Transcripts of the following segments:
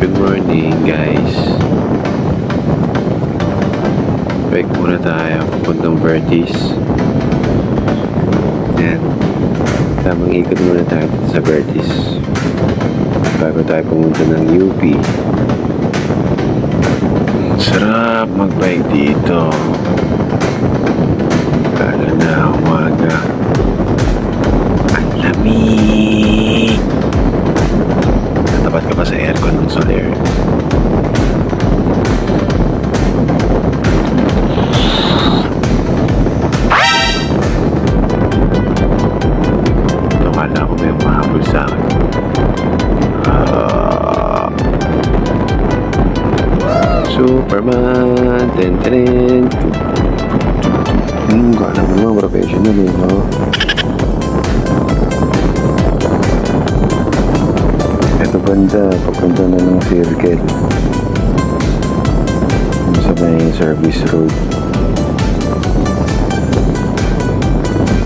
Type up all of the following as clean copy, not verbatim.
Good morning guys. Bike muna tayo papuntang Vertis. Yan. Tamang ikot muna tayo dito sa Vertis bago tayo pumunta ng UP. Sarap magbike dito. Lalo na umaga. Ang lamig. Natapat ka pa sa aircon ng Soler. Ito kala ko may umahabol sa akin. Superman. Ten ten. Kala mo naman professional eh, no? Ito banda, papunta na ng circle sa may service road.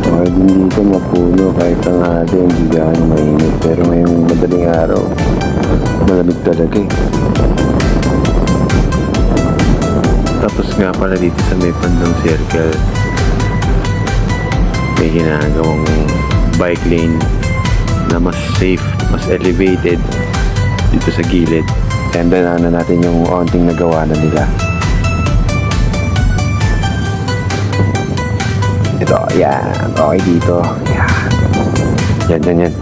Okay din dito mapuno kahit tanghali, hindi gaano mainit. Pero ngayong madaling araw, malamig talaga eh. Tapos nga pala dito sa may bandang circle, may ginagawang bike lane na mas safe, mas elevated dito sa gilid. And then ano natin yung onting nagawa na nila. Ito, yan. Okay dito. Yan. Yan.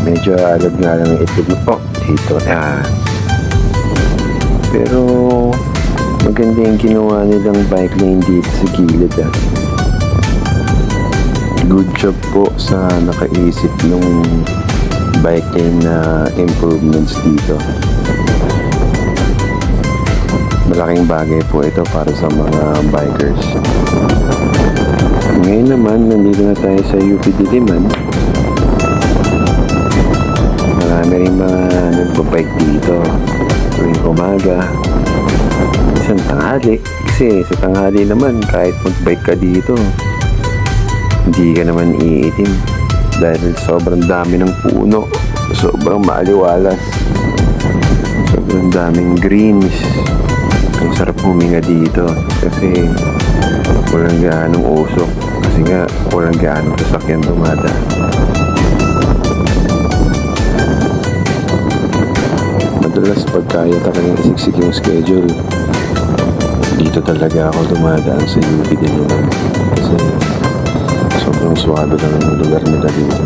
Medyo alog nga lang yung itlog mo. Oh, dito. Yan. Pero maganda yung ginawa nilang bike lane dito sa gilid. Good job po sa nakaisip ng bike lane na improvements dito. Malaking bagay po ito para sa mga bikers. Ngayon naman, nandito na tayo sa UP Diliman. Marami rin mga nagbabike dito tuwing umaga, isang tanghali. Kasi sa tanghali naman, kahit magbike ka dito, hindi ka naman iitim dahil sobrang dami ng puno, sobrang maaliwalas, sobrang daming greens. Ang sarap huminga dito kasi walang gaanong usok, kasi nga walang gaanong sasakyan dumadaan. Madalas pagkaya talagang isiksik yung schedule, dito talaga ako dumadaan sa UP din naman kasi sobrang suwado lang yung lugar nila dito.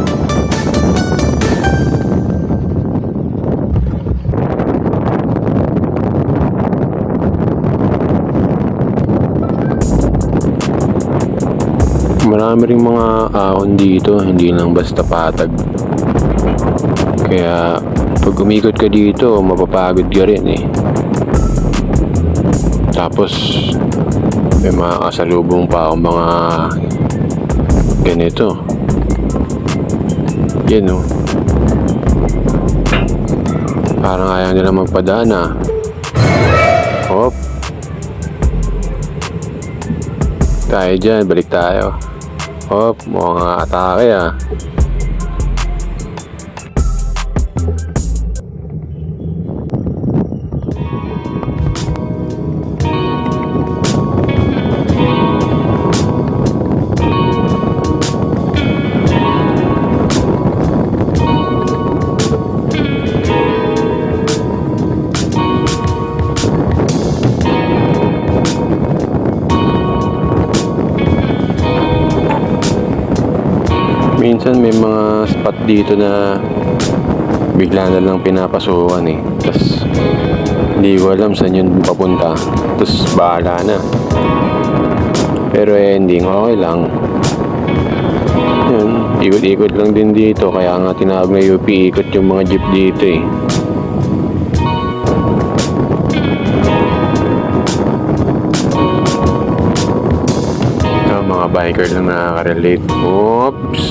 Marami ring mga ahon dito, hindi lang basta patag. Kaya pag umikot ka dito, mapapagod ka rin eh. Tapos may mga kasalubong pa akong mga ganito. Yan o. Parang ayaw nila magpadaan ah. Hop. Tayo dyan, balik tayo. Hop, mga atake ah. Minsan may mga spot dito na bigla na lang pinapasukan eh. Tapos hindi ko alam saan yun papunta. Tapos bahala na. Pero ending okay lang. Yun, ikot-ikot lang din dito. Kaya nga tinawag na UP ikot yung mga jeep dito eh. Mga biker lang nakaka-relate. Oops!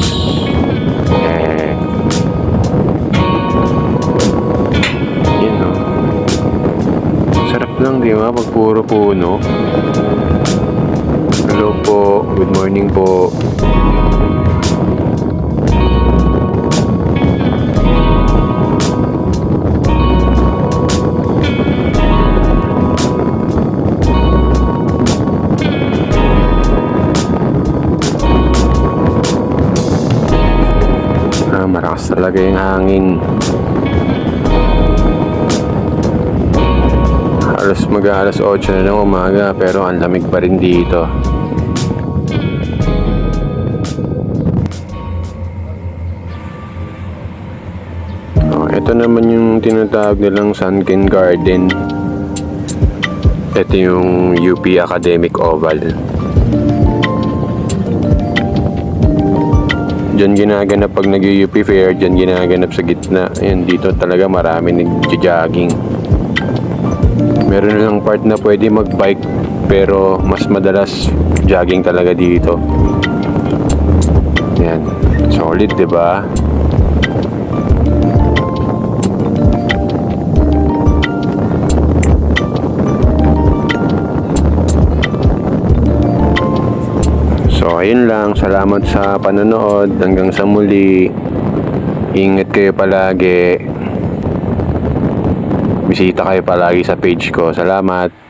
Yan o. Sarap lang di ba pag puro puno. Hello po, good morning po. talaga yung hangin. Halos mag-alas 8 na ng umaga pero ang lamig pa rin dito. Ito naman yung tinatawag nilang Sunken Garden. Ito yung UP Academic Oval. Diyan ginaganap pag nag-UP Fair, diyan ginaganap sa gitna. Ayan, dito talaga marami nag-jogging. Meron lang part na pwede mag-bike pero mas madalas jogging talaga dito. Ayan, solid, diba? So ayun lang, salamat sa panonood, hanggang sa muli. Ingat kayo palagi. Bisita kayo palagi sa page ko. Salamat.